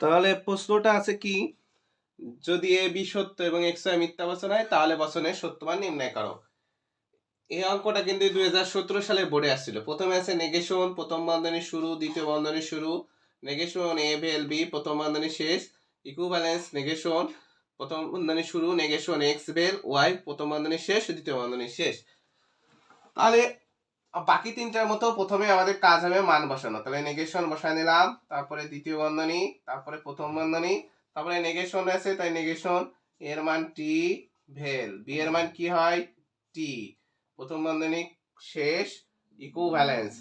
তাহলে প্রশ্নটা আছে কি, যদি এ বি সত্য এবং এক্স ওয়াই মিথ্যা বচন হয় তাহলে বচনের সত্যমান নির্ণয় করো। এই অঙ্কটা কিন্তু 2017 সালে বোর্ডে আসছিল। প্রথমে আছে নেগেশন, প্রথম বন্ধনী শুরু, দ্বিতীয় বন্ধনী শুরু, নেগেশন এ ভেল বি, প্রথম বন্ধনী শেষ, ইকুইভ্যালেন্স নেগেশন, প্রথম বন্ধনী শুরু, নেগেশন এক্স ভেল ওয়াই, প্রথম বন্ধনী শেষ, দ্বিতীয় বন্ধনী শেষ। তাহলে বাকি তিনটার মতো প্রথমে আমাদের কাজ হবে মান বসানো। তাহলে নেগেশন বসায় নিলাম, তারপরে দ্বিতীয় বন্ধনী, তারপরে প্রথম বন্ধনী, তারপরে নেগেশন আছে তাই নেগেশন এর মান টি ভেল, বি এর মান কি হয় টি, প্রথম বন্ধনী শেষ, ইকুইভ্যালেন্স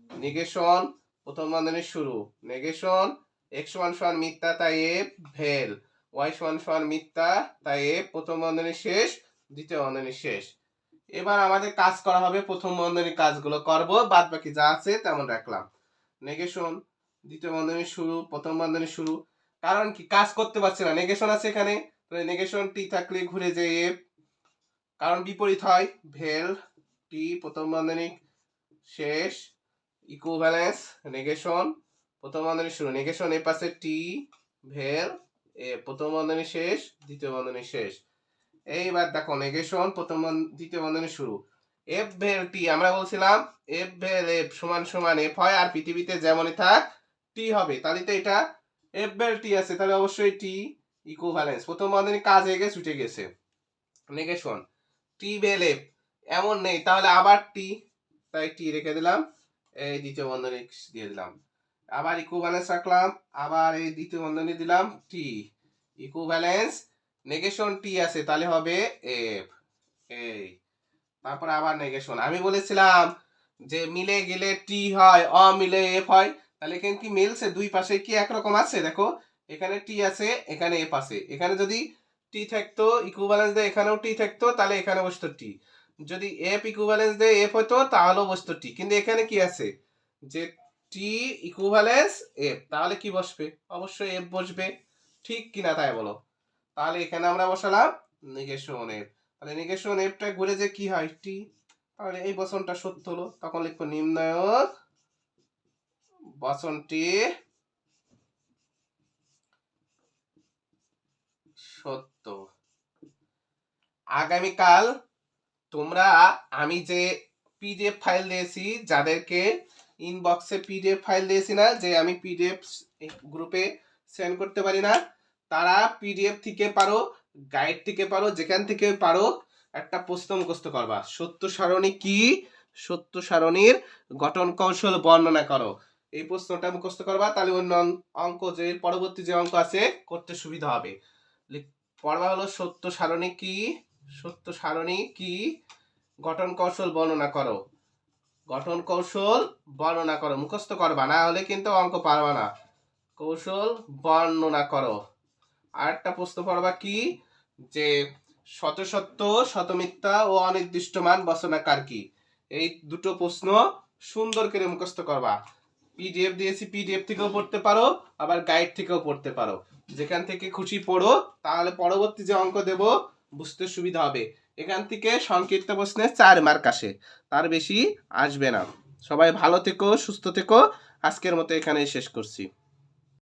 নেগেশন, প্রথম বন্ধনী শুরু, নেগেশন এক্স সমান সমান মিথ্যা তাই এ ভেল, ওয়াই সমান সমান মিথ্যা তাই এ, প্রথম বন্ধনী শেষ, দ্বিতীয় বন্ধনী শেষ। এবার আমাদের কাজ করা হবে, প্রথম বন্ধনীর কাজগুলো করব, বাদ বাকি যা আছে তেমন রাখলাম। নেগেশন দ্বিতীয় বন্ধনী শুরু, প্রথম বন্ধনী শুরু, কারণ কি কাজ করতে পারছে না, নেগেশন আছে এখানে, তাহলে নেগেশন টি থাকলে ঘুরে যে এফ, কারণ বিপরীত হয়, ভেল টি প্রথম বন্ধনী শেষ, ইকুইভ্যালেন্স নেগেশন প্রথম বন্ধনী শুরু, নেগেশন এ পাশে টি ভেল এ, প্রথম বন্ধনী শেষ, দ্বিতীয় বন্ধনী শেষ। এইবার দেখো নেগেশন প্রথম দ্বিতীয় বন্ধনী শুরু, এফ ভেল টি আমরা বলছিলাম এফ ভেল এফ সমান সমান এফ হয়, আর পৃথিবীতে যেমনই থাক টি হবে, তাহলে তো এটা এফ ভেল টি আছে, তাহলে অবশ্যই টি ইকুইভ্যালেন্স, প্রথম বন্ধনী কাজ হয়ে গেছে ছুটে গেছে, নেগেশন টি ভেল এফ এমন নেই, তাহলে আবার টি, তাই টি রেখে দিলাম, এই দ্বিতীয় বন্ধনী দিয়ে দিলাম, আবার ইকুইভ্যালেন্স রাখলাম, আবার এই দ্বিতীয় বন্ধনী দিলাম টি ইকুইভ্যালেন্স, নেগেশন টি আছে তাহলে হবে এফ, এই তারপর আবার নেগেশন, আমি বলেছিলাম যে মিলে গেলে টি হয়, অমিলে এফ হয়, তাহলে এখানে কি মিলছে, দুই পাশে কি একরকম আছে, দেখো এখানে টি আছে এখানে এফ আছে, এখানে যদি টি থাকতো ইকুইভ্যালেন্স দিয়ে এখানেও টি থাকতো তাহলে এখানে বসতো টি, যদি এফ ইকুইভ্যালেন্স দিয়ে এফ হতো তাহলেও বসতো টি, কিন্তু এখানে কি আছে যে টি ইকুইভ্যালেন্স এফ, তাহলে কি বসবে, অবশ্যই এফ বসবে, ঠিক কিনা তাই বলো। তাহলে এখানে আমরা বসালাম নেগেশন এফ, তাহলে নেগেশন এফটা ঘুরে যে কি হয় টি, তাহলে এই বচনটা সত্য হলো, তখন লিখবো নির্ণায়ক বচনটি সত্য। আগামীকাল তোমরা, আমি যে পিডিএফ ফাইল দিয়েছি, যাদেরকে ইনবক্সে পিডিএফ ফাইল দিয়েছি না, যে আমি পিডিএফ গ্রুপে সেন্ড করতে পারি না, তারা পিডিএফ থেকে পারো, গাইড থেকে পারো, যেখান থেকে পারো একটা প্রশ্ন মুখস্থ করবা, সত্য সারণী কি, সত্য সারণীর গঠন কৌশল বর্ণনা করো, এই প্রশ্নটা মুখস্থ করবা, তাহলে অন্য অঙ্ক যে পরবর্তী যে অঙ্ক আছে করতে সুবিধা হবে। পড়বা হলো সত্য সারণী কি, সত্য সারণী কি, গঠন কৌশল বর্ণনা করো, গঠন কৌশল বর্ণনা করো, মুখস্থ করবা, না হলে কিন্তু অঙ্ক পারবা না, কৌশল বর্ণনা করো। আর একটা প্রশ্ন পড়বা কি, যে শত সত্য, শত মিথ্যা ও অনির্দিষ্ট মান বচনাকার কি, এই দুটো প্রশ্ন সুন্দর করে মুখস্থ করবা। পিডিএফ দিয়েছি, পিডিএফ থেকেও পড়তে পারো, আবার গাইড থেকেও পড়তে পারো, যেখান থেকে খুশি পড়ো, তাহলে পরবর্তী যে অঙ্ক দেব বুঝতে সুবিধা হবে। এখান থেকে সংক্ষিপ্ত প্রশ্নে 4 মার্ক আসে, তার বেশি আসবে না। সবাই ভালো থেকো, সুস্থ থেকো, আজকের মতো এখানেই শেষ করছি।